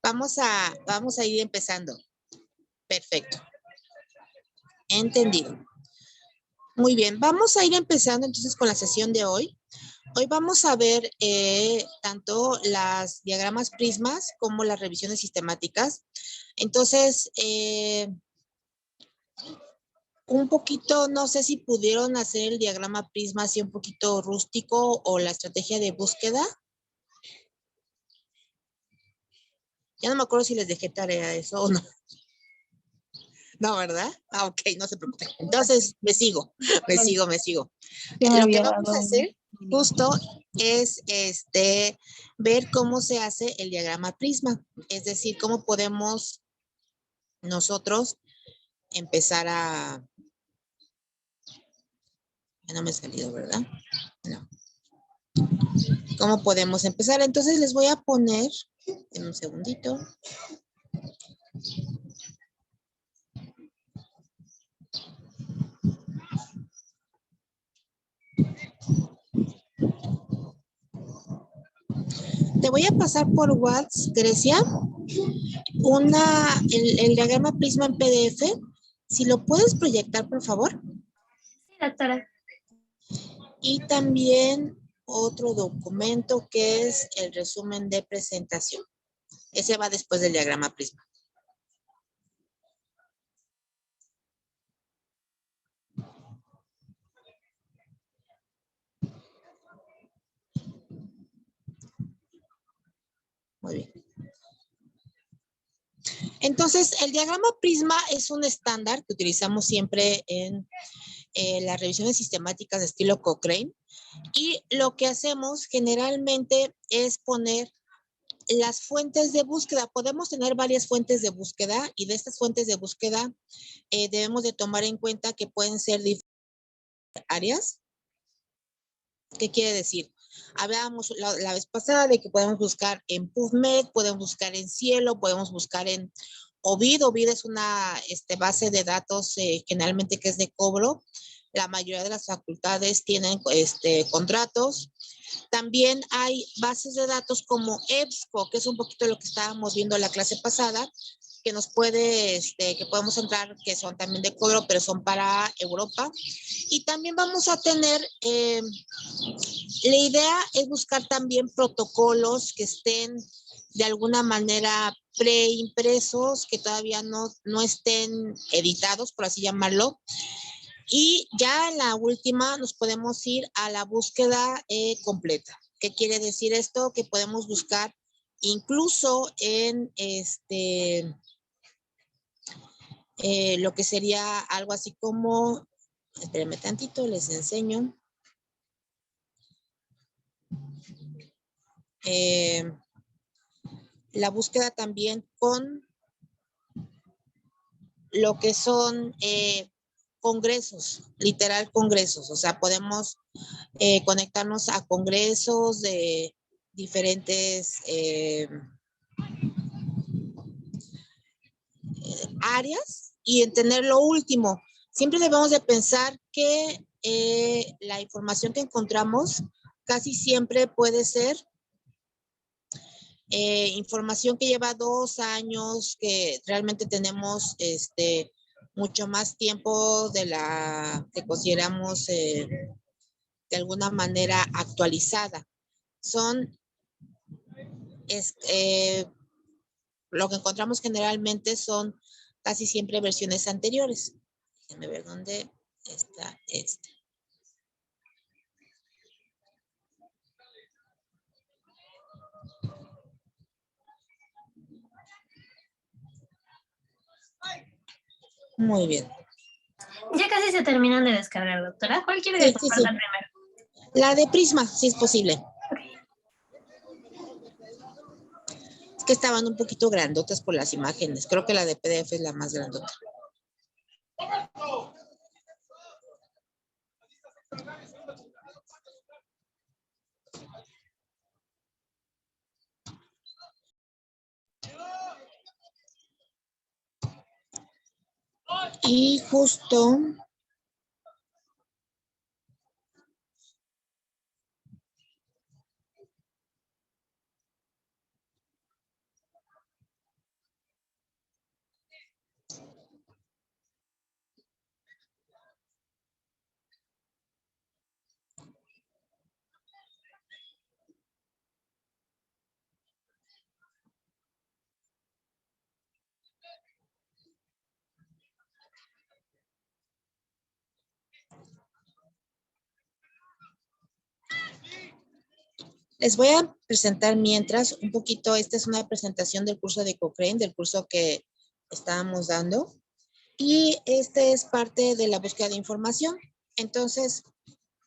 Vamos a ir empezando. Perfecto. Entendido. Muy bien, vamos a ir empezando entonces con la sesión de hoy. Hoy vamos a ver tanto las diagramas prismas como las revisiones sistemáticas. Entonces, un poquito, no sé si pudieron hacer el diagrama prisma así un poquito rústico o la estrategia de búsqueda. Ya no me acuerdo si les dejé tarea eso o no. No, ¿verdad? Ah, ok, no se preocupen. Entonces, me sigo. Lo que vamos a hacer justo es ver cómo se hace el diagrama prisma. Es decir, cómo podemos nosotros empezar a... Ya no me he salido, ¿verdad? No. ¿Cómo podemos empezar? Entonces les voy a poner, en un segundito. Te voy a pasar por WhatsApp, Grecia, el diagrama prisma en PDF. Si lo puedes proyectar, por favor. Sí, doctora. Y también otro documento que es el resumen de presentación. Ese va después del diagrama prisma. Muy bien. Entonces, el diagrama prisma es un estándar que utilizamos siempre en las revisiones sistemáticas de estilo Cochrane. Y lo que hacemos generalmente es poner las fuentes de búsqueda. Podemos tener varias fuentes de búsqueda y de estas fuentes de búsqueda debemos de tomar en cuenta que pueden ser diferentes áreas. ¿Qué quiere decir? Hablábamos la vez pasada de que podemos buscar en PubMed, podemos buscar en Cielo, podemos buscar en Ovid. Ovid es una base de datos generalmente que es de cobro. La mayoría de las facultades tienen contratos. También hay bases de datos como EBSCO, que es un poquito lo que estábamos viendo en la clase pasada, que nos puede, que podemos entrar, que son también de cobro, pero son para Europa. Y también vamos a tener, la idea es buscar también protocolos que estén de alguna manera preimpresos, que todavía no estén editados, por así llamarlo. Y ya en la última nos podemos ir a la búsqueda completa. ¿Qué quiere decir esto? Que podemos buscar incluso en lo que sería algo así como, espérenme tantito, les enseño. La búsqueda también con lo que son congresos, literal congresos. O sea, podemos conectarnos a congresos de diferentes áreas y entender lo último. Siempre debemos de pensar que la información que encontramos casi siempre puede ser información que lleva 2 años, que realmente tenemos mucho más tiempo de la que consideramos de alguna manera actualizada. Son lo que encontramos generalmente son casi siempre versiones anteriores. Déjenme ver dónde está este. Muy bien. Ya casi se terminan de descargar, doctora. ¿Cuál quiere que comparta primero? La de Prisma, si es posible. Okay. Es que estaban un poquito grandotas por las imágenes. Creo que la de PDF es la más grandota. Y justo Les voy a presentar mientras un poquito, esta es una presentación del curso de Cochrane, del curso que estábamos dando. Y este es parte de la búsqueda de información. Entonces,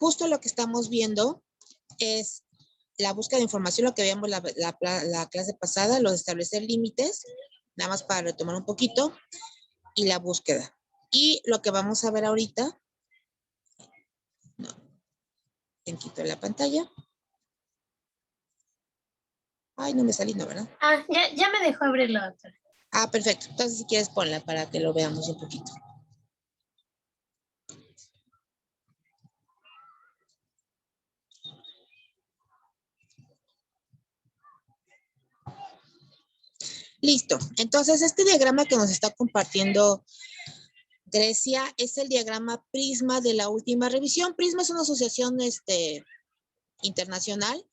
justo lo que estamos viendo es la búsqueda de información, lo que veíamos la clase pasada, lo de establecer límites, nada más para retomar un poquito, y la búsqueda. Y lo que vamos a ver ahorita, no, quito la pantalla. Ay, no me salí, ¿no, verdad? Ah, ya me dejó abrirlo, doctora. Ah, perfecto. Entonces, si quieres, ponla para que lo veamos un poquito. Listo. Entonces, este diagrama que nos está compartiendo Grecia es el diagrama Prisma de la última revisión. Prisma es una asociación internacional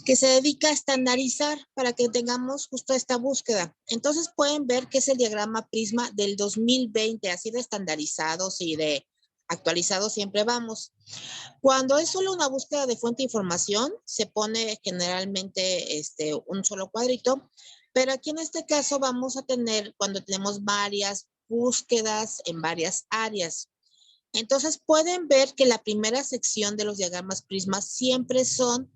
que se dedica a estandarizar para que tengamos justo esta búsqueda. Entonces pueden ver que es el diagrama Prisma del 2020, así de estandarizados y de actualizados siempre vamos. Cuando es solo una búsqueda de fuente de información, se pone generalmente un solo cuadrito, pero aquí en este caso vamos a tener cuando tenemos varias búsquedas en varias áreas. Entonces pueden ver que la primera sección de los diagramas Prisma siempre son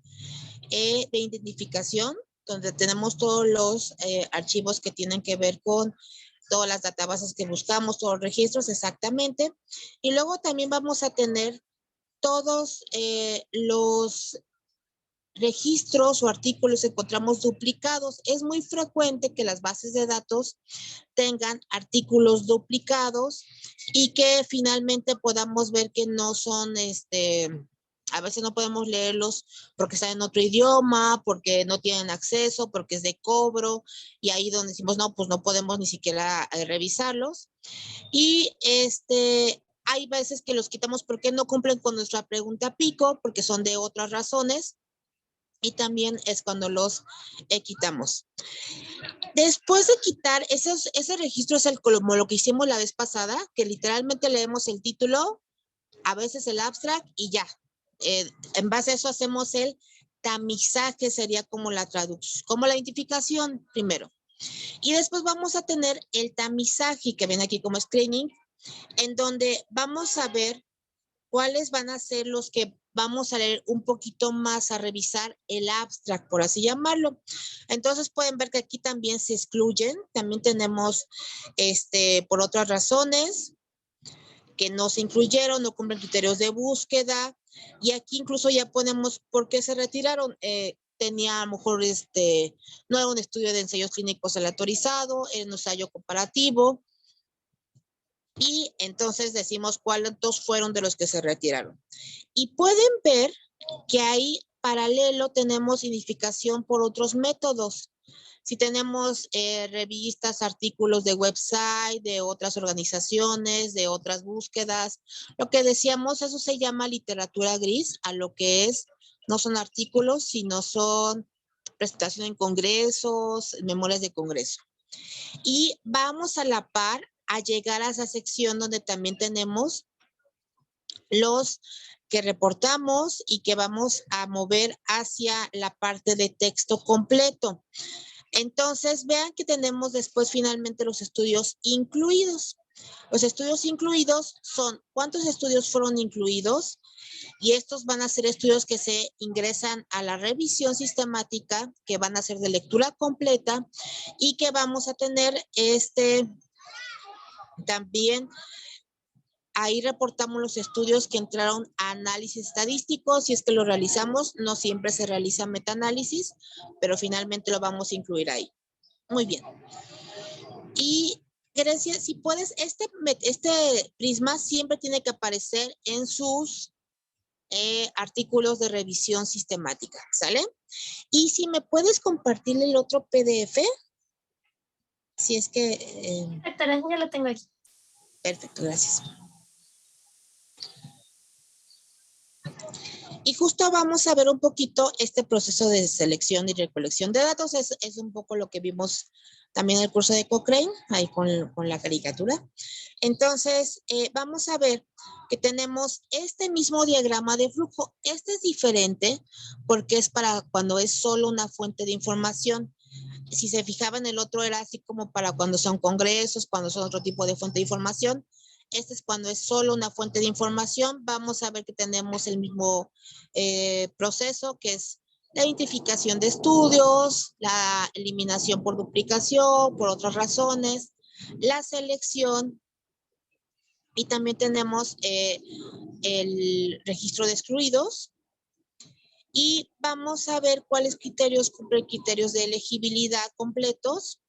de identificación, donde tenemos todos los archivos que tienen que ver con todas las databases que buscamos, todos los registros exactamente. Y luego también vamos a tener todos los registros o artículos que encontramos duplicados. Es muy frecuente que las bases de datos tengan artículos duplicados y que finalmente podamos ver que no son a veces no podemos leerlos porque están en otro idioma, porque no tienen acceso, porque es de cobro, y ahí donde decimos, no, pues no podemos ni siquiera revisarlos. Y hay veces que los quitamos porque no cumplen con nuestra pregunta pico, porque son de otras razones, y también es cuando los quitamos. Después de quitar ese registro es como lo que hicimos la vez pasada, que literalmente leemos el título, a veces el abstract y ya. En base a eso hacemos el tamizaje, sería como la traducción, como la identificación primero. Y después vamos a tener el tamizaje, que viene aquí como screening, en donde vamos a ver cuáles van a ser los que vamos a leer un poquito más, a revisar el abstract, por así llamarlo. Entonces pueden ver que aquí también se excluyen, también tenemos por otras razones que no se incluyeron, no cumplen criterios de búsqueda, y aquí incluso ya ponemos por qué se retiraron. Tenía a lo mejor no era un estudio de ensayos clínicos aleatorizado, era un ensayo comparativo, y entonces decimos cuántos fueron de los que se retiraron. Y pueden ver que ahí paralelo tenemos identificación por otros métodos. Si tenemos revistas, artículos de website, de otras organizaciones, de otras búsquedas, lo que decíamos, eso se llama literatura gris, a lo que es, no son artículos, sino son presentación en congresos, memorias de congreso. Y vamos a la par a llegar a esa sección donde también tenemos los que reportamos y que vamos a mover hacia la parte de texto completo. Entonces, vean que tenemos después finalmente los estudios incluidos. Los estudios incluidos son cuántos estudios fueron incluidos, y estos van a ser estudios que se ingresan a la revisión sistemática, que van a ser de lectura completa y que vamos a tener también. Ahí reportamos los estudios que entraron a análisis estadístico. Si es que lo realizamos, no siempre se realiza metaanálisis, pero finalmente lo vamos a incluir ahí. Muy bien. Y Grecia, si puedes, este prisma siempre tiene que aparecer en sus artículos de revisión sistemática, ¿sale? Y si me puedes compartir el otro PDF, si es que... Doctora, ya lo tengo aquí. Perfecto, gracias. Y justo vamos a ver un poquito este proceso de selección y recolección de datos. Es un poco lo que vimos también en el curso de Cochrane, ahí con la caricatura. Entonces, vamos a ver que tenemos este mismo diagrama de flujo. Este es diferente porque es para cuando es solo una fuente de información. Si se fijaban, el otro era así como para cuando son congresos, cuando son otro tipo de fuente de información. Este es cuando es solo una fuente de información. Vamos a ver que tenemos el mismo proceso, que es la identificación de estudios, la eliminación por duplicación, por otras razones, la selección, y también tenemos el registro de excluidos. Y vamos a ver cuáles criterios cumplen criterios de elegibilidad completos.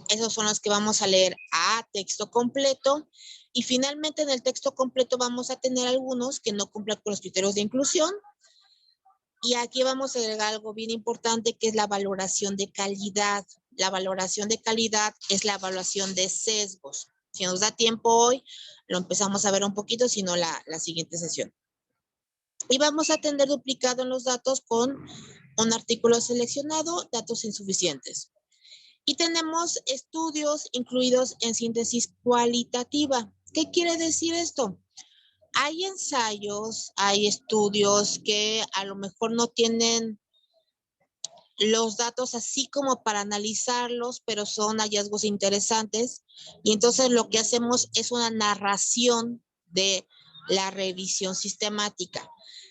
Esos son los que vamos a leer a texto completo. Y finalmente en el texto completo vamos a tener algunos que no cumplan con los criterios de inclusión. Y aquí vamos a agregar algo bien importante, que es la valoración de calidad. La valoración de calidad es la evaluación de sesgos. Si nos da tiempo hoy, lo empezamos a ver un poquito, si no la siguiente sesión. Y vamos a tener duplicado en los datos con un artículo seleccionado, datos insuficientes. Y tenemos estudios incluidos en síntesis cualitativa. ¿Qué quiere decir esto? Hay ensayos, hay estudios que a lo mejor no tienen los datos así como para analizarlos, pero son hallazgos interesantes. Y entonces lo que hacemos es una narración de la revisión sistemática.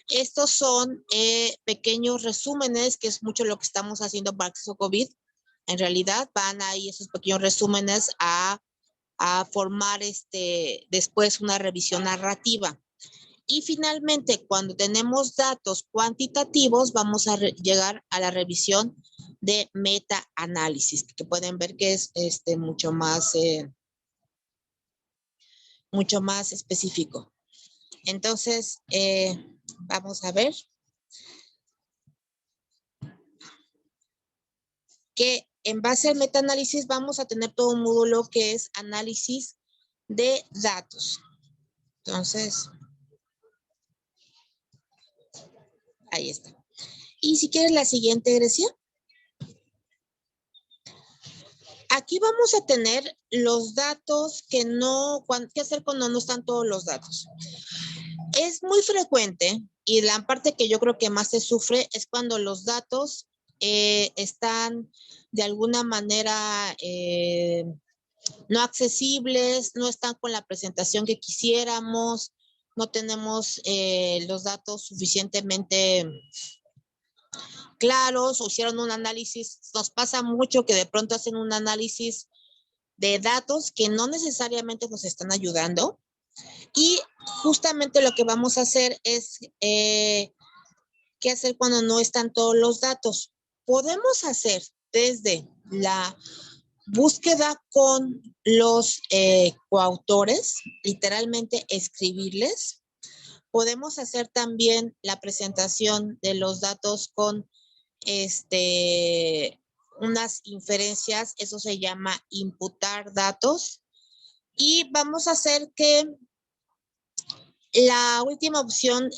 Estos son pequeños resúmenes, que es mucho lo que estamos haciendo para acceso COVID. En realidad van ahí esos pequeños resúmenes a formar después una revisión narrativa. Y finalmente, cuando tenemos datos cuantitativos, vamos a llegar a la revisión de metaanálisis, que pueden ver que es mucho más específico. Entonces, vamos a ver que en base al metaanálisis vamos a tener todo un módulo que es análisis de datos. Entonces, ahí está. Y si quieres la siguiente, Grecia. Aquí vamos a tener los datos que no, ¿qué hacer cuando no están todos los datos? Es muy frecuente, y la parte que yo creo que más se sufre es cuando los datos están de alguna manera no accesibles, no están con la presentación que quisiéramos, no tenemos los datos suficientemente claros, o hicieron un análisis. Nos pasa mucho que de pronto hacen un análisis de datos que no necesariamente nos están ayudando. Y justamente lo que vamos a hacer es qué hacer cuando no están todos los datos. Podemos hacer desde la búsqueda con los coautores, literalmente escribirles. Podemos hacer también la presentación de los datos con unas inferencias, eso se llama imputar datos. Y vamos a hacer que la última opción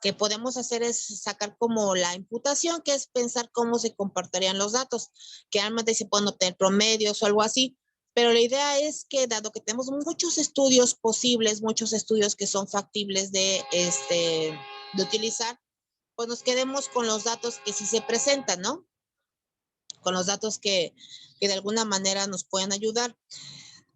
que podemos hacer es sacar como la imputación, que es pensar cómo se comportarían los datos, que realmente se pueden obtener promedios o algo así. Pero la idea es que, dado que tenemos muchos estudios posibles, muchos estudios que son factibles de utilizar, pues nos quedemos con los datos que sí se presentan, ¿no? Con los datos que de alguna manera nos pueden ayudar.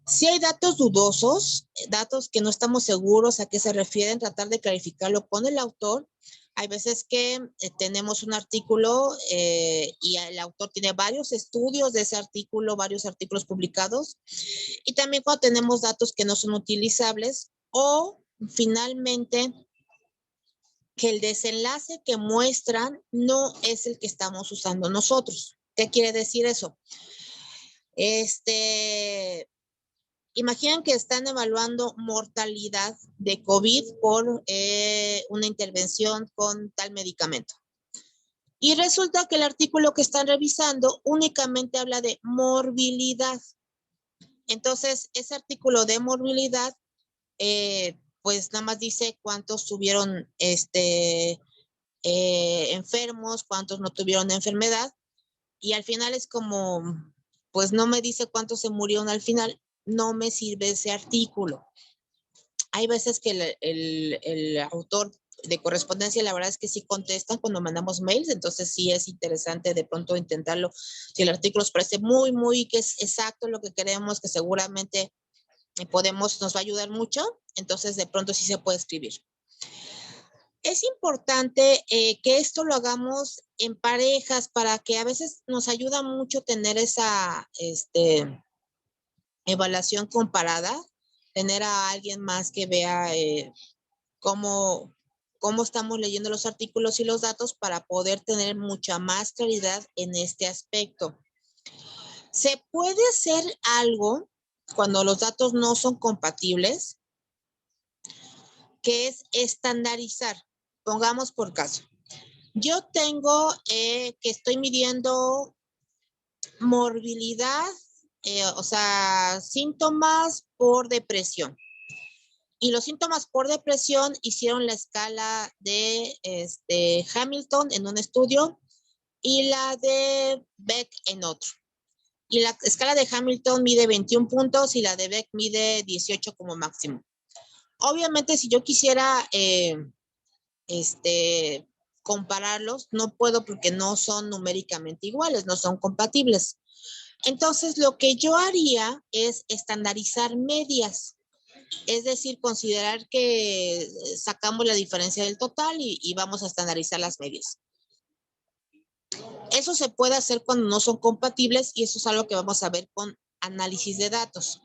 Si hay datos dudosos, datos que no estamos seguros a qué se refieren, tratar de clarificarlo con el autor. Hay veces que tenemos un artículo y el autor tiene varios estudios de ese artículo, varios artículos publicados. Y también cuando tenemos datos que no son utilizables, o finalmente que el desenlace que muestran no es el que estamos usando nosotros. ¿Qué quiere decir eso? Imaginen que están evaluando mortalidad de COVID por una intervención con tal medicamento. Y resulta que el artículo que están revisando únicamente habla de morbilidad. Entonces, ese artículo de morbilidad pues nada más dice cuántos tuvieron enfermos, cuántos no tuvieron enfermedad, y al final es como, pues no me dice cuántos se murieron al final, no me sirve ese artículo. Hay veces que el autor de correspondencia, la verdad es que sí contestan cuando mandamos mails, entonces sí es interesante de pronto intentarlo. Si el artículo nos parece muy, que es exacto lo que queremos, que seguramente nos va a ayudar mucho, entonces de pronto sí se puede escribir. Es importante que esto lo hagamos en parejas para que a veces nos ayuda mucho tener esa evaluación comparada, tener a alguien más que vea cómo estamos leyendo los artículos y los datos para poder tener mucha más claridad en este aspecto. Se puede hacer algo cuando los datos no son compatibles, que es estandarizar. Pongamos por caso. Yo tengo que estoy midiendo morbilidad, o sea, síntomas por depresión. Y los síntomas por depresión hicieron la escala de Hamilton en un estudio y la de Beck en otro. Y la escala de Hamilton mide 21 puntos y la de Beck mide 18 como máximo. Obviamente, si yo quisiera compararlos, no puedo porque no son numéricamente iguales, no son compatibles. Entonces, lo que yo haría es estandarizar medias. Es decir, considerar que sacamos la diferencia del total y vamos a estandarizar las medias. Eso se puede hacer cuando no son compatibles y eso es algo que vamos a ver con análisis de datos.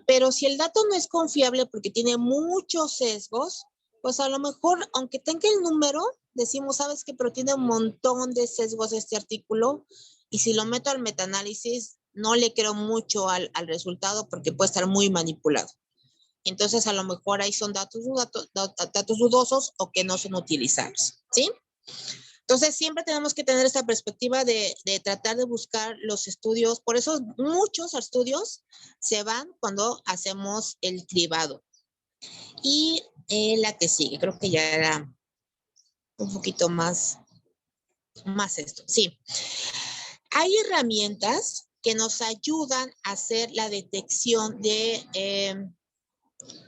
Pero si el dato no es confiable porque tiene muchos sesgos, pues a lo mejor, aunque tenga el número, decimos, ¿sabes qué? Pero tiene un montón de sesgos este artículo y si lo meto al metaanálisis, no le creo mucho al resultado porque puede estar muy manipulado. Entonces, a lo mejor ahí son datos dudosos o que no son utilizables, ¿sí? Entonces, siempre tenemos que tener esta perspectiva de tratar de buscar los estudios. Por eso muchos estudios se van cuando hacemos el cribado. Y la que sigue, creo que ya era un poquito más esto. Sí. Hay herramientas que nos ayudan a hacer la detección de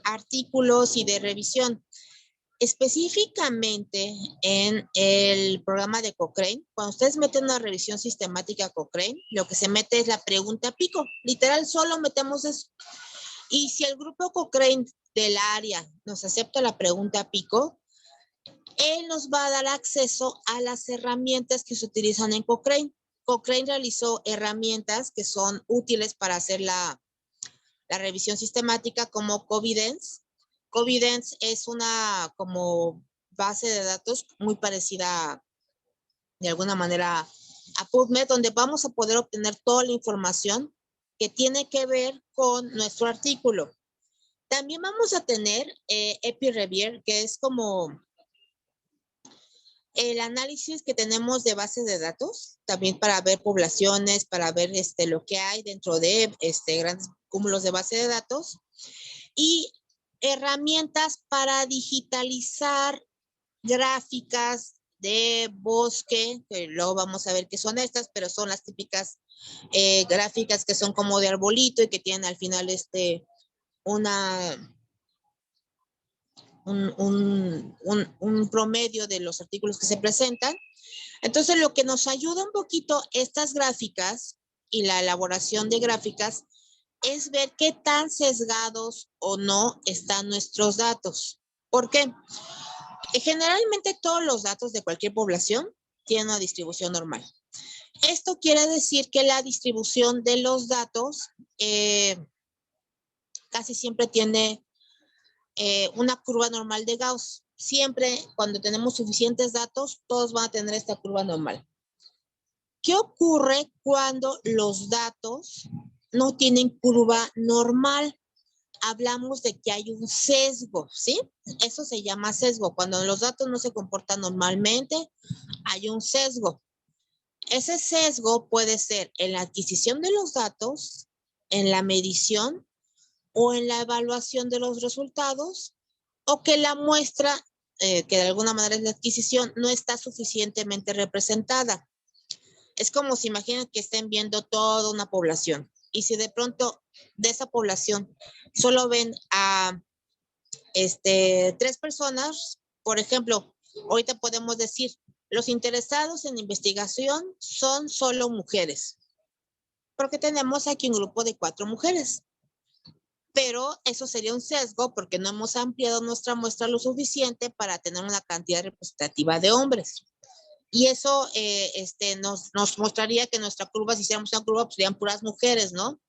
artículos y de revisión. Específicamente en el programa de Cochrane, cuando ustedes meten una revisión sistemática Cochrane, lo que se mete es la pregunta pico. Literal, solo metemos eso. Y si el grupo Cochrane del área nos acepta la pregunta pico, él nos va a dar acceso a las herramientas que se utilizan en Cochrane. Cochrane realizó herramientas que son útiles para hacer la revisión sistemática como Covidence. Covidence es una como base de datos muy parecida de alguna manera a PubMed, donde vamos a poder obtener toda la información que tiene que ver con nuestro artículo. También vamos a tener EpiReview, que es como el análisis que tenemos de bases de datos, también para ver poblaciones, para ver lo que hay dentro de grandes cúmulos de base de datos. Y herramientas para digitalizar gráficas de bosque, que luego vamos a ver qué son estas, pero son las típicas gráficas que son como de arbolito y que tienen al final un promedio de los artículos que se presentan. Entonces, lo que nos ayuda un poquito estas gráficas y la elaboración de gráficas es ver qué tan sesgados o no están nuestros datos. ¿Por qué? Generalmente todos los datos de cualquier población tienen una distribución normal. Esto quiere decir que la distribución de los datos casi siempre tiene una curva normal de Gauss. Siempre cuando tenemos suficientes datos, todos van a tener esta curva normal. ¿Qué ocurre cuando los datos no tienen curva normal? Hablamos de que hay un sesgo, ¿sí? Eso se llama sesgo. Cuando los datos no se comportan normalmente, hay un sesgo. Ese sesgo puede ser en la adquisición de los datos, en la medición o en la evaluación de los resultados, o en la distribución de los datos. O en la evaluación de los resultados, o en la distribución de los datos. O en la adquisición de los datos, o en la medición, o en la evaluación de los resultados, o en la distribución de los datos. O en la evaluación de los resultados, o en la medición, o en la evaluación de los resultados. o que la muestra, que de alguna manera es la adquisición, no está suficientemente representada. Es como si imaginen que estén viendo toda una población y si de pronto de esa población solo ven a 3 personas, por ejemplo, ahorita podemos decir, los interesados en investigación son solo mujeres, porque tenemos aquí un grupo de 4 mujeres. Pero eso sería un sesgo porque no hemos ampliado nuestra muestra lo suficiente para tener una cantidad representativa de hombres. Y eso nos mostraría que nuestra curva, si hiciéramos una curva, pues serían puras mujeres, ¿no?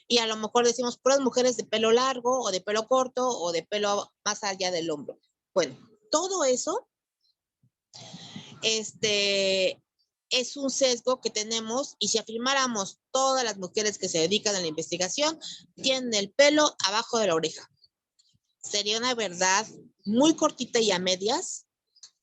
Y a lo mejor decimos puras mujeres de pelo largo o de pelo corto o de pelo más allá del hombro. Bueno, todo eso es un sesgo que tenemos y si afirmáramos todas las mujeres que se dedican a la investigación tienen el pelo abajo de la oreja. Sería una verdad muy cortita y a medias,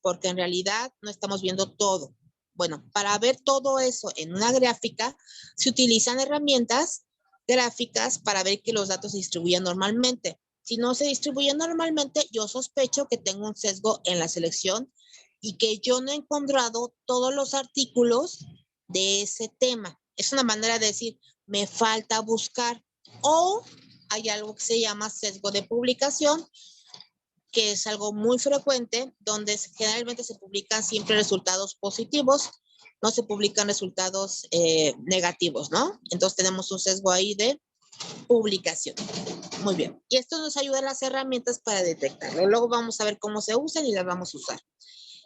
porque en realidad no estamos viendo todo. Bueno, para ver todo eso en una gráfica, se utilizan herramientas gráficas para ver que los datos se distribuyen normalmente. Si no se distribuyen normalmente, yo sospecho que tengo un sesgo en la selección y que yo no he encontrado todos los artículos de ese tema. Es una manera de decir, me falta buscar. O hay algo que se llama sesgo de publicación, que es algo muy frecuente, donde generalmente se publican siempre resultados positivos, no se publican resultados negativos, ¿no? Entonces tenemos un sesgo ahí de publicación. Muy bien. Y esto nos ayuda a las herramientas para detectarlo. Luego vamos a ver cómo se usan y las vamos a usar.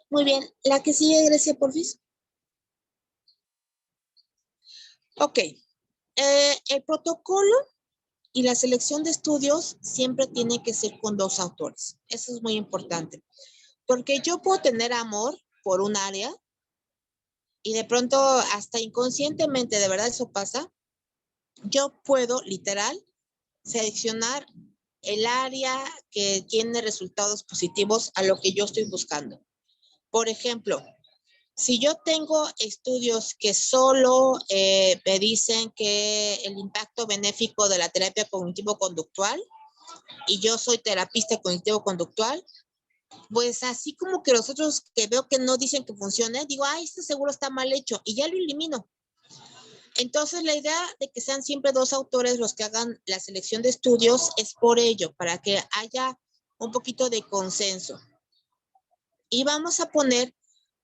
Muy bien. La que sigue, Grecia, porfis. Ok. El protocolo y la selección de estudios siempre tiene que ser con 2 autores. Eso es muy importante. Porque yo puedo tener amor por un área y de pronto hasta inconscientemente, de verdad eso pasa, yo puedo literal seleccionar el área que tiene resultados positivos a lo que yo estoy buscando. Por ejemplo, si yo tengo estudios que solo me dicen que el impacto benéfico de la terapia cognitivo-conductual y yo soy terapista cognitivo-conductual, pues así como que los otros que veo que no dicen que funcione, digo, ay, esto seguro está mal hecho y ya lo elimino. Entonces, la idea de que sean siempre 2 autores los que hagan la selección de estudios es por ello, para que haya un poquito de consenso. Y vamos a poner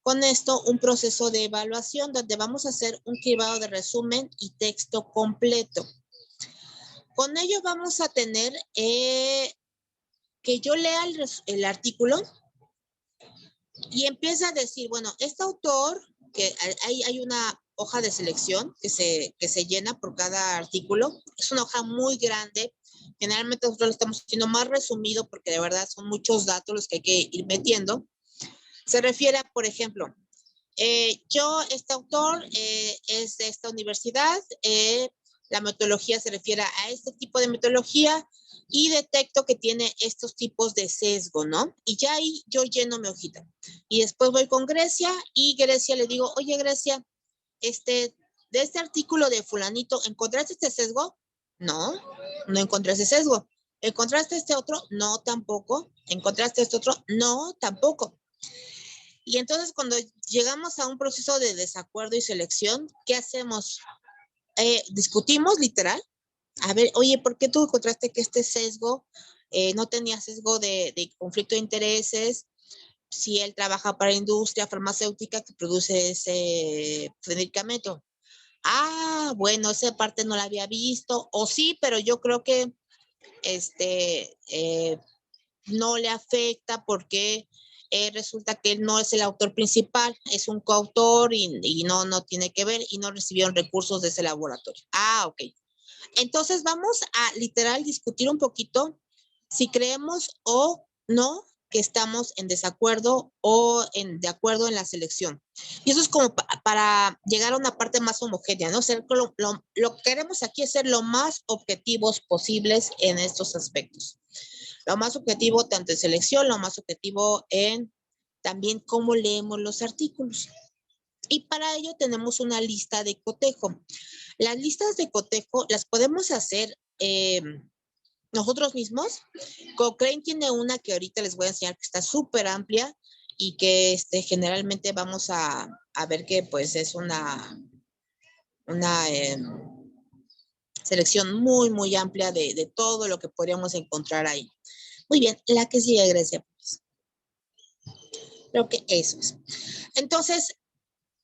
con esto un proceso de evaluación donde vamos a hacer un cribado de resumen y texto completo. Con ello vamos a tener que yo lea el artículo y empieza a decir, bueno, este autor, que hay una hoja de selección que se llena por cada artículo, es una hoja muy grande, generalmente nosotros lo estamos haciendo más resumido porque de verdad son muchos datos los que hay que ir metiendo. Se refiere a, por ejemplo, este autor es de esta universidad, la metodología se refiere a este tipo de metodología y detecto que tiene estos tipos de sesgo, ¿no? Y ya ahí yo lleno mi hojita. Y después voy con Grecia y Grecia le digo, oye Grecia, de este artículo de fulanito, ¿encontraste este sesgo? No, no encontré ese sesgo. ¿Encontraste este otro? No, tampoco. ¿Encontraste este otro? No, tampoco. Y entonces cuando llegamos a un proceso de desacuerdo y selección, ¿qué hacemos? Discutimos literal. A ver, oye, ¿por qué tú encontraste que este sesgo no tenía sesgo de conflicto de intereses? Si él trabaja para industria farmacéutica que produce ese medicamento. Ah, bueno, esa parte no la había visto. O sí, pero yo creo que no le afecta porque resulta que él no es el autor principal, es un coautor y no tiene que ver y no recibieron recursos de ese laboratorio. Ah, ok. Entonces vamos a literal discutir un poquito si creemos o no que estamos en desacuerdo o de acuerdo en la selección. Y eso es como para llegar a una parte más homogénea, ¿no? Lo que queremos aquí es ser lo más objetivos posibles en estos aspectos. Lo más objetivo tanto en selección, lo más objetivo en también cómo leemos los artículos. Y para ello tenemos una lista de cotejo. Las listas de cotejo las podemos hacer nosotros mismos. Cochrane tiene una que ahorita les voy a enseñar que está súper amplia y que generalmente vamos a ver que pues es una selección muy, muy amplia de todo lo que podríamos encontrar ahí. Muy bien, la que sigue, Grecia. Creo que eso es. Entonces,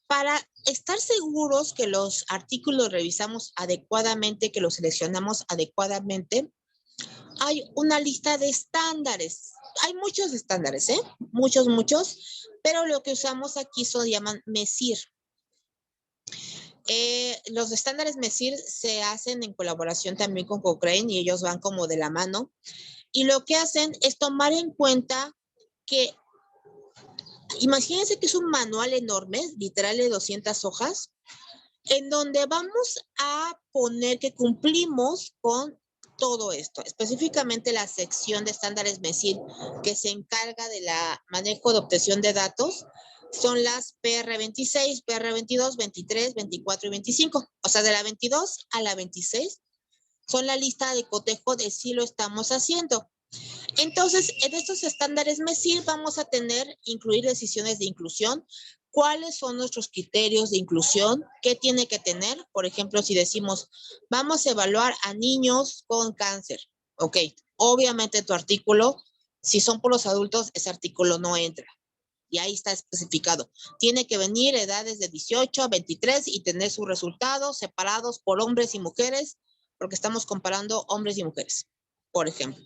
para estar seguros que los artículos revisamos adecuadamente, que los seleccionamos adecuadamente, hay una lista de estándares. Hay muchos estándares, ¿eh? Muchos, pero lo que usamos aquí se llaman MESIR. Los estándares MESIR se hacen en colaboración también con Cochrane y ellos van como de la mano. Y lo que hacen es tomar en cuenta que, imagínense que es un manual enorme, literal de 200 hojas, en donde vamos a poner que cumplimos con todo esto, específicamente la sección de estándares MESIR que se encarga de la manejo de obtención de datos, son las PR26, PR22, 23, 24 y 25. O sea, de la 22 a la 26 son la lista de cotejo de si lo estamos haciendo. Entonces, en estos estándares MESIR vamos a incluir decisiones de inclusión. ¿Cuáles son nuestros criterios de inclusión? ¿Qué tiene que tener? Por ejemplo, si decimos, vamos a evaluar a niños con cáncer. Ok, obviamente tu artículo, si son por los adultos, ese artículo no entra. Y ahí está especificado. Tiene que venir edades de 18 a 23 y tener sus resultados separados por hombres y mujeres, porque estamos comparando hombres y mujeres, por ejemplo.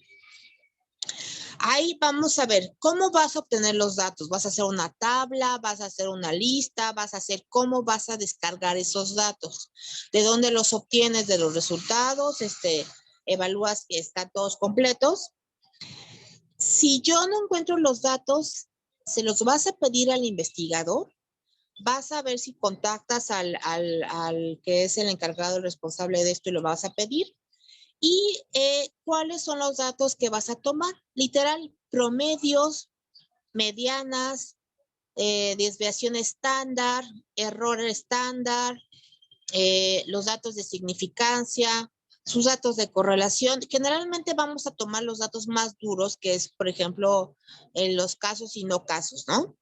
Ahí vamos a ver cómo vas a obtener los datos. ¿Vas a hacer una tabla? ¿Vas a hacer una lista? ¿Vas a hacer cómo vas a descargar esos datos? ¿De dónde los obtienes? De los resultados. Evalúas que están todos completos. Si yo no encuentro los datos, se los vas a pedir al investigador. Vas a ver si contactas al que es el encargado, el responsable de esto y lo vas a pedir. Y cuáles son los datos que vas a tomar. Literal, promedios, medianas, desviación estándar, error estándar, los datos de significancia, sus datos de correlación. Generalmente vamos a tomar los datos más duros, que es, por ejemplo, en los casos y no casos, ¿no?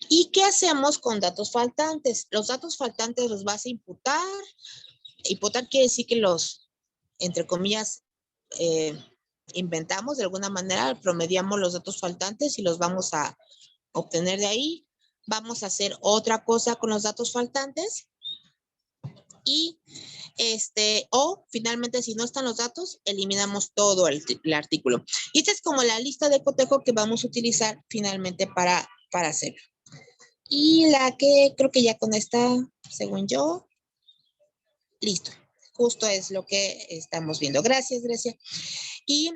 ¿Y qué hacemos con datos faltantes? Los datos faltantes los vas a imputar. Imputar quiere decir que los, entre comillas, inventamos de alguna manera, promediamos los datos faltantes y los vamos a obtener de ahí. Vamos a hacer otra cosa con los datos faltantes y o finalmente si no están los datos, eliminamos todo el artículo. Y esta es como la lista de cotejo que vamos a utilizar finalmente para hacerlo. Y la que creo que ya con esta, según yo, listo. Justo es lo que estamos viendo. Gracias, Grecia. Y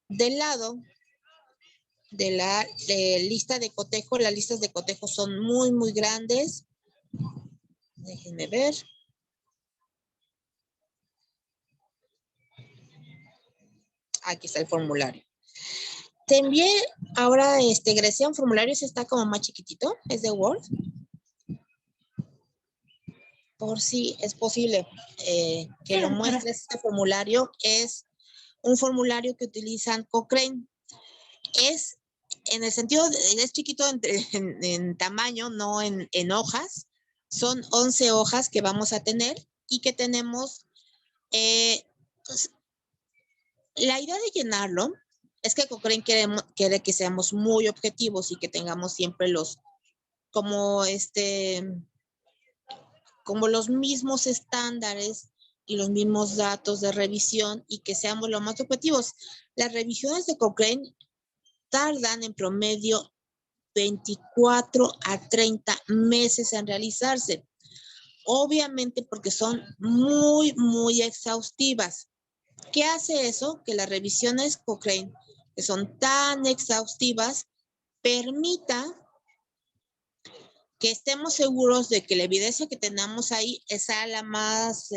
del lado de la lista de cotejo, las listas de cotejo son muy, muy grandes. Déjenme ver. Aquí está el formulario. Te envié ahora, Grecia, un formulario, ese está como más chiquitito, es de Word. Por si es posible que lo muestres. Este formulario es un formulario que utilizan Cochrane. Es, en el sentido, es chiquito en tamaño, no en hojas. Son 11 hojas que vamos a tener y que tenemos. Pues, la idea de llenarlo es que Cochrane quiere que seamos muy objetivos y que tengamos siempre como los mismos estándares y los mismos datos de revisión y que seamos lo más objetivos. Las revisiones de Cochrane tardan en promedio 24 a 30 meses en realizarse. Obviamente porque son muy, muy exhaustivas. ¿Qué hace eso? Que las revisiones Cochrane, que son tan exhaustivas, permita que estemos seguros de que la evidencia que tenemos ahí es la más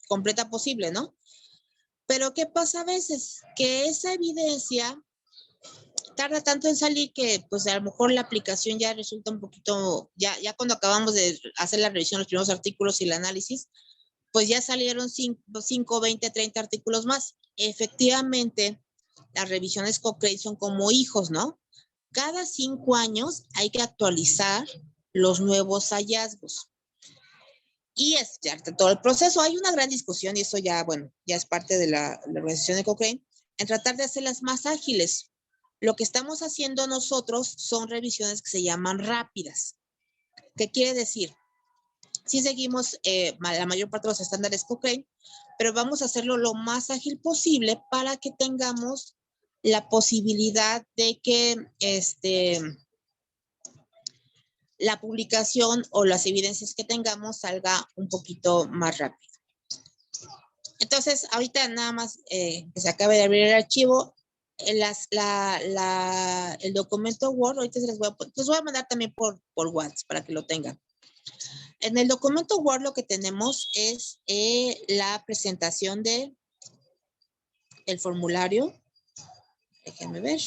completa posible, ¿no? Pero ¿qué pasa a veces? Que esa evidencia tarda tanto en salir que pues a lo mejor la aplicación ya resulta un poquito, ya cuando acabamos de hacer la revisión, los primeros artículos y el análisis, pues ya salieron 5, 20, 30 artículos más. Efectivamente, las revisiones Cochrane son como hijos, ¿no? Cada 5 años hay que actualizar los nuevos hallazgos. Y es ya todo el proceso. Hay una gran discusión y eso ya, bueno, ya es parte de la organización de Cochrane, en tratar de hacerlas más ágiles. Lo que estamos haciendo nosotros son revisiones que se llaman rápidas. ¿Qué quiere decir? Sí seguimos la mayor parte de los estándares Cochrane, pero vamos a hacerlo lo más ágil posible para que tengamos la posibilidad de que la publicación o las evidencias que tengamos salga un poquito más rápido. Entonces, ahorita nada más que se acabe de abrir el archivo, el documento Word, ahorita les voy a mandar también por WhatsApp para que lo tengan. En el documento Word lo que tenemos es la presentación de el formulario. Déjenme ver.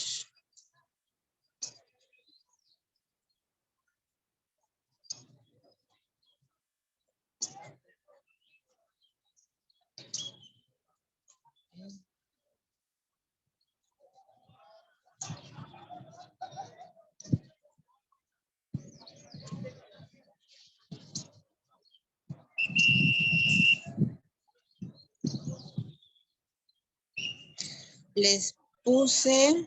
Les puse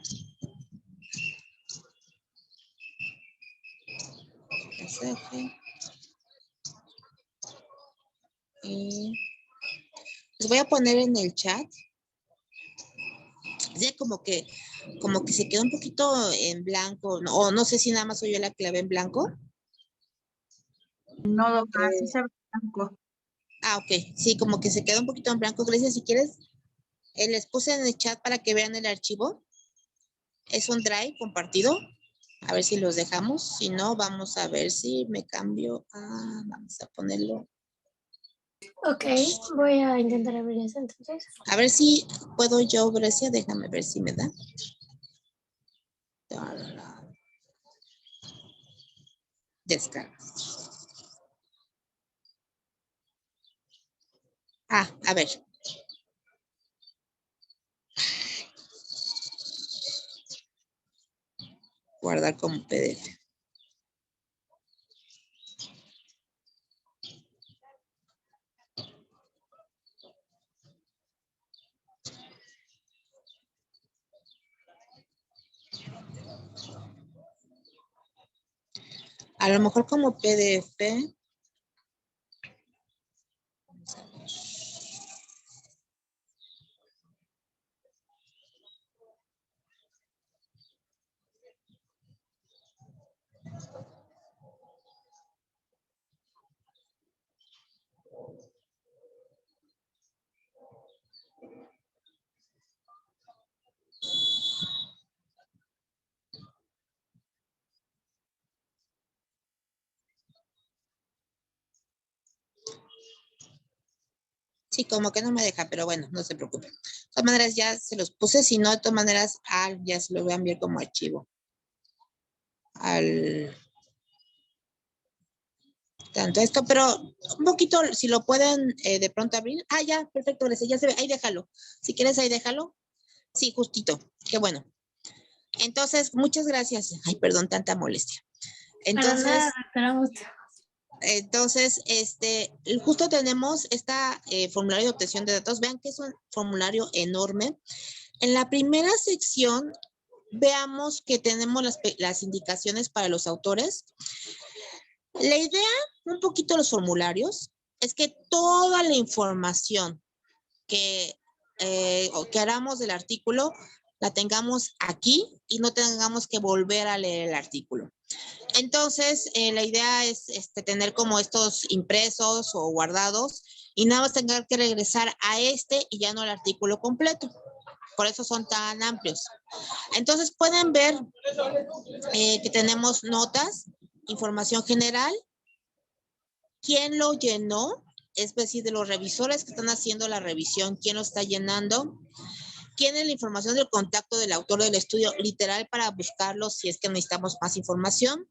les voy a poner en el chat. Ya como que se quedó un poquito en blanco, ¿no? O no sé si nada más soy yo la clave en blanco. No, doctora, sí se ve blanco. Ok, sí, como que se quedó un poquito en blanco. Grecia, si quieres, les puse en el chat para que vean el archivo. Es un drive compartido. A ver si los dejamos. Si no, vamos a ver si me cambio a... Vamos a ponerlo. Ok, voy a intentar abrir eso entonces. A ver si puedo yo, Grecia. Déjame ver si me da. Descarga. A ver. Guardar como PDF. A lo mejor como PDF. Vamos a ver. Sí, como que no me deja, pero bueno, no se preocupen. De todas maneras, ya se los puse. Si no, de todas maneras, ya se lo voy a enviar como archivo. Tanto esto, pero un poquito, si lo pueden de pronto abrir. Ya, perfecto, ya se ve. Ahí déjalo. Si quieres, ahí déjalo. Sí, justito. Qué bueno. Entonces, muchas gracias. Ay, perdón, tanta molestia. Entonces, justo tenemos esta formulario de obtención de datos. Vean que es un formulario enorme. En la primera sección, veamos que tenemos las indicaciones para los autores. La idea, un poquito de los formularios, es que toda la información que hagamos del artículo la tengamos aquí y no tengamos que volver a leer el artículo. Entonces, la idea es tener como estos impresos o guardados y nada más tener que regresar a y ya no al artículo completo. Por eso son tan amplios. Entonces, pueden ver que tenemos notas, información general, quién lo llenó, es decir, de los revisores que están haciendo la revisión, quién lo está llenando, Tiene la información del contacto del autor del estudio literal para buscarlo si es que necesitamos más información.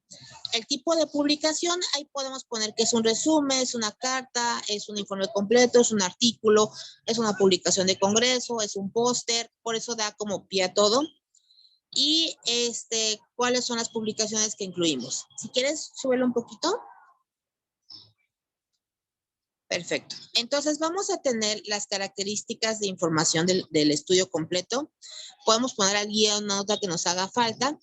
El tipo de publicación, ahí podemos poner que es un resumen, es una carta, es un informe completo, es un artículo, es una publicación de congreso, es un póster, por eso da como pie a todo. Y cuáles son las publicaciones que incluimos. Si quieres, súbelo un poquito. Perfecto. Entonces vamos a tener las características de información del estudio completo. Podemos poner aquí una nota que nos haga falta.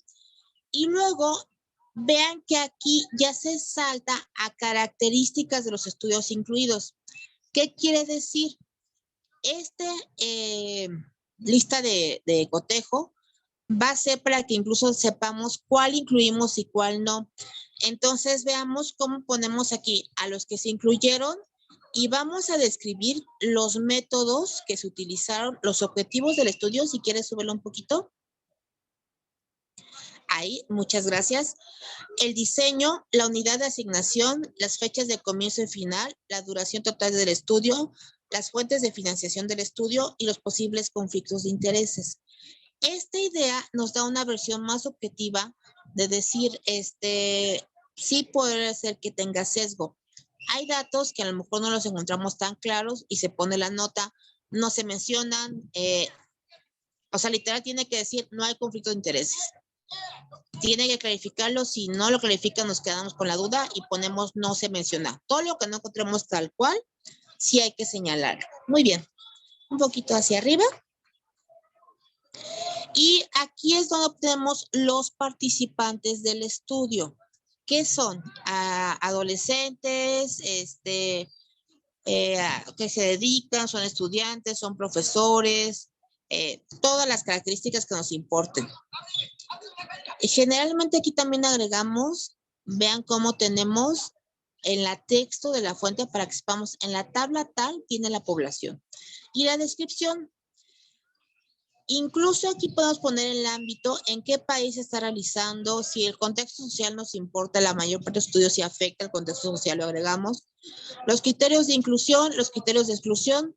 Y luego vean que aquí ya se salta a características de los estudios incluidos. ¿Qué quiere decir? Lista de cotejo va a ser para que incluso sepamos cuál incluimos y cuál no. Entonces veamos cómo ponemos aquí a los que se incluyeron y vamos a describir los métodos que se utilizaron, los objetivos del estudio. Si quieres, súbelo un poquito. Ahí, muchas gracias. El diseño, la unidad de asignación, las fechas de comienzo y final, la duración total del estudio, las fuentes de financiación del estudio y los posibles conflictos de intereses. Esta idea nos da una versión más objetiva de decir, sí puede ser que tenga sesgo. Hay datos que a lo mejor no los encontramos tan claros y se pone la nota, no se mencionan, o sea, literal tiene que decir, no hay conflicto de intereses. Tiene que clarificarlo, si no lo clarifica nos quedamos con la duda y ponemos no se menciona. Todo lo que no encontremos tal cual, sí hay que señalarlo. Muy bien, un poquito hacia arriba. Y aquí es donde obtenemos los participantes del estudio. ¿Qué son? Adolescentes, que se dedican, son estudiantes, son profesores, todas las características que nos importen. Generalmente aquí también agregamos, vean cómo tenemos en la texto de la fuente para que sepamos, en la tabla tal tiene la población. Y la descripción. Incluso aquí podemos poner el ámbito, en qué país se está realizando, si el contexto social nos importa, la mayor parte de estudios si afecta el contexto social, lo agregamos. Los criterios de inclusión, los criterios de exclusión,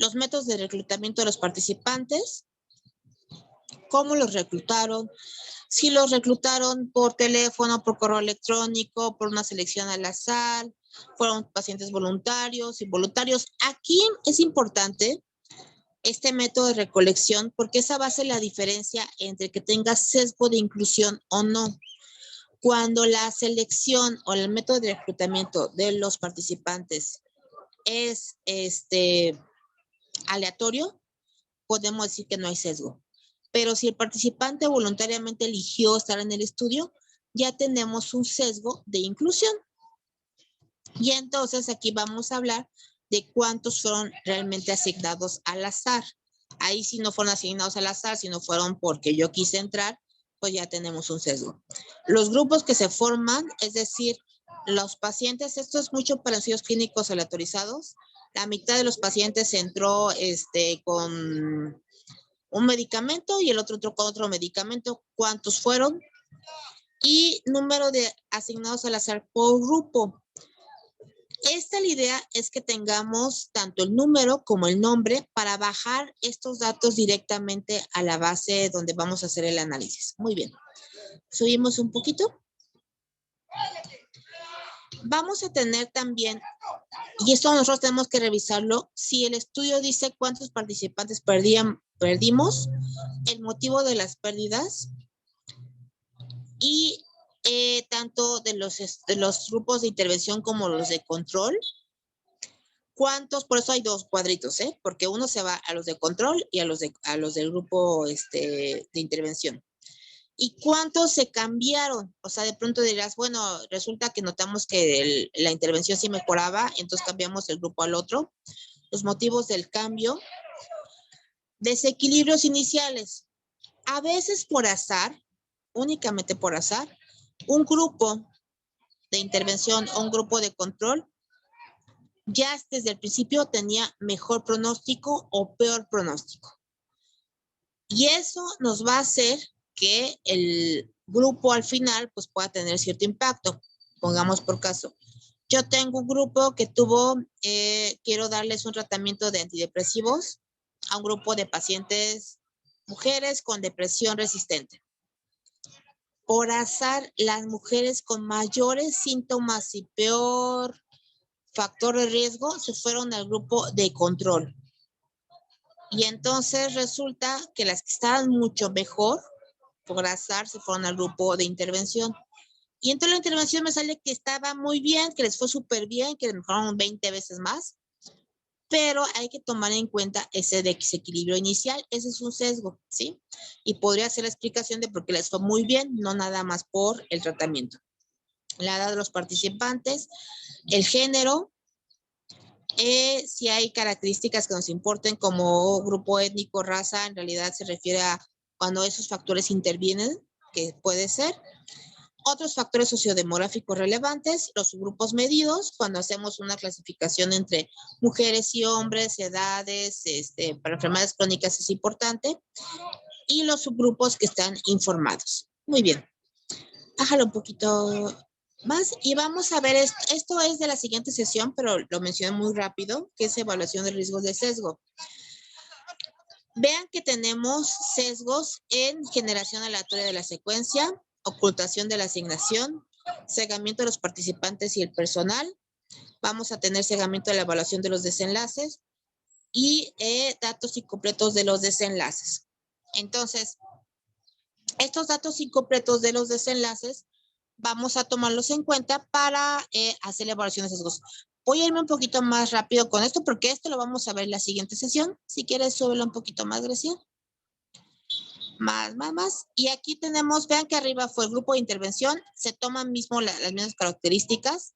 los métodos de reclutamiento de los participantes, cómo los reclutaron, si los reclutaron por teléfono, por correo electrónico, por una selección al azar, fueron pacientes voluntarios, involuntarios. Aquí es importante este método de recolección porque esa va a ser la diferencia entre que tenga sesgo de inclusión o no. Cuando la selección o el método de reclutamiento de los participantes es aleatorio, podemos decir que no hay sesgo. Pero si el participante voluntariamente eligió estar en el estudio, ya tenemos un sesgo de inclusión. Y entonces aquí vamos a hablar de cuántos fueron realmente asignados al azar. Ahí si no fueron asignados al azar, si no fueron porque yo quise entrar, pues ya tenemos un sesgo. Los grupos que se forman, es decir, los pacientes, esto es mucho para ensayos clínicos aleatorizados. La mitad de los pacientes entró con un medicamento y el otro entró con otro medicamento. ¿Cuántos fueron? Y número de asignados al azar por grupo. La idea es que tengamos tanto el número como el nombre para bajar estos datos directamente a la base donde vamos a hacer el análisis. Muy bien. Subimos un poquito. Vamos a tener también, y esto nosotros tenemos que revisarlo, si el estudio dice cuántos participantes perdimos, el motivo de las pérdidas y tanto de los grupos de intervención como los de control. ¿Cuántos? Por eso hay dos cuadritos, porque uno se va a los de control y a los del grupo de intervención. ¿Y cuántos se cambiaron? O sea, de pronto dirás, bueno, resulta que notamos que la intervención sí mejoraba, entonces cambiamos el grupo al otro. Los motivos del cambio. Desequilibrios iniciales. A veces por azar, únicamente por azar, un grupo de intervención o un grupo de control ya desde el principio tenía mejor pronóstico o peor pronóstico. Y eso nos va a hacer que el grupo al final pues pueda tener cierto impacto. Pongamos por caso, yo tengo un grupo que tuvo, quiero darles un tratamiento de antidepresivos a un grupo de pacientes mujeres con depresión resistente. Por azar, las mujeres con mayores síntomas y peor factor de riesgo se fueron al grupo de control. Y entonces resulta que las que estaban mucho mejor, por azar, se fueron al grupo de intervención. Y entonces la intervención me sale que estaba muy bien, que les fue súper bien, que les mejoraron 20 veces más. Pero hay que tomar en cuenta ese desequilibrio inicial. Ese es un sesgo, ¿sí? Y podría ser la explicación de por qué les fue muy bien, no nada más por el tratamiento. La edad de los participantes, el género, si hay características que nos importen como grupo étnico, raza, en realidad se refiere a cuando esos factores intervienen, que puede ser. Otros factores sociodemográficos relevantes, los subgrupos medidos, cuando hacemos una clasificación entre mujeres y hombres, edades, para enfermedades crónicas es importante, y los subgrupos que están informados. Muy bien. Bájalo un poquito más y vamos a ver, esto es de la siguiente sesión, pero lo mencioné muy rápido, que es evaluación de riesgos de sesgo. Vean que tenemos sesgos en generación aleatoria de la secuencia, ocultación de la asignación, cegamiento de los participantes y el personal. Vamos a tener cegamiento de la evaluación de los desenlaces y datos incompletos de los desenlaces. Entonces, estos datos incompletos de los desenlaces vamos a tomarlos en cuenta para hacer la evaluación de sesgos. Voy a irme un poquito más rápido con esto porque esto lo vamos a ver en la siguiente sesión. Si quieres, súbelo un poquito más, Grecia. Más. Y aquí tenemos, vean que arriba fue el grupo de intervención. Se toman mismo las mismas características.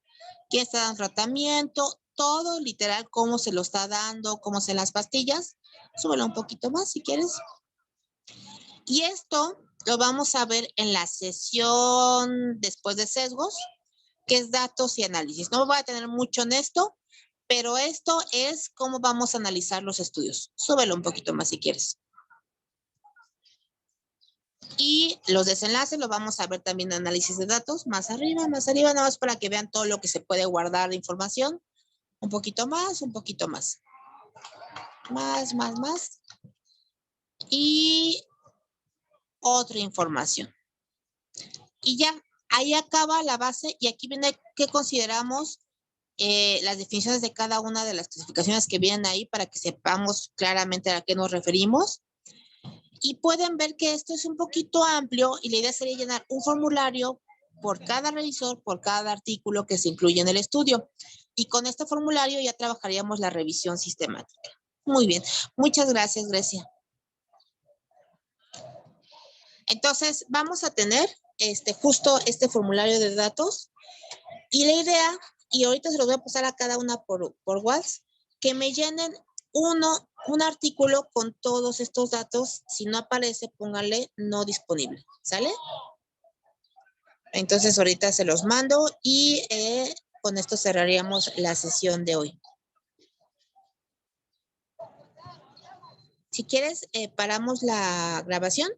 Quién está dando tratamiento, todo literal, cómo se lo está dando, cómo se las pastillas. Súbelo un poquito más si quieres. Y esto lo vamos a ver en la sesión después de sesgos, que es datos y análisis. No me voy a tener mucho en esto, pero esto es cómo vamos a analizar los estudios. Súbelo un poquito más si quieres. Y los desenlaces lo vamos a ver también en análisis de datos, más arriba, nada más para que vean todo lo que se puede guardar de información. Un poquito más, un poquito más. Más. Y otra información. Y ya, ahí acaba la base y aquí viene qué consideramos las definiciones de cada una de las clasificaciones que vienen ahí para que sepamos claramente a qué nos referimos. Y pueden ver que esto es un poquito amplio y la idea sería llenar un formulario por cada revisor, por cada artículo que se incluye en el estudio. Y con este formulario ya trabajaríamos la revisión sistemática. Muy bien. Muchas gracias, Grecia. Entonces, vamos a tener justo este formulario de datos. Y la idea, y ahorita se los voy a pasar a cada una por WhatsApp, que me llenen un artículo con todos estos datos. Si no aparece, pónganle no disponible. ¿Sale? Entonces, ahorita se los mando y con esto cerraríamos la sesión de hoy. Si quieres, paramos la grabación.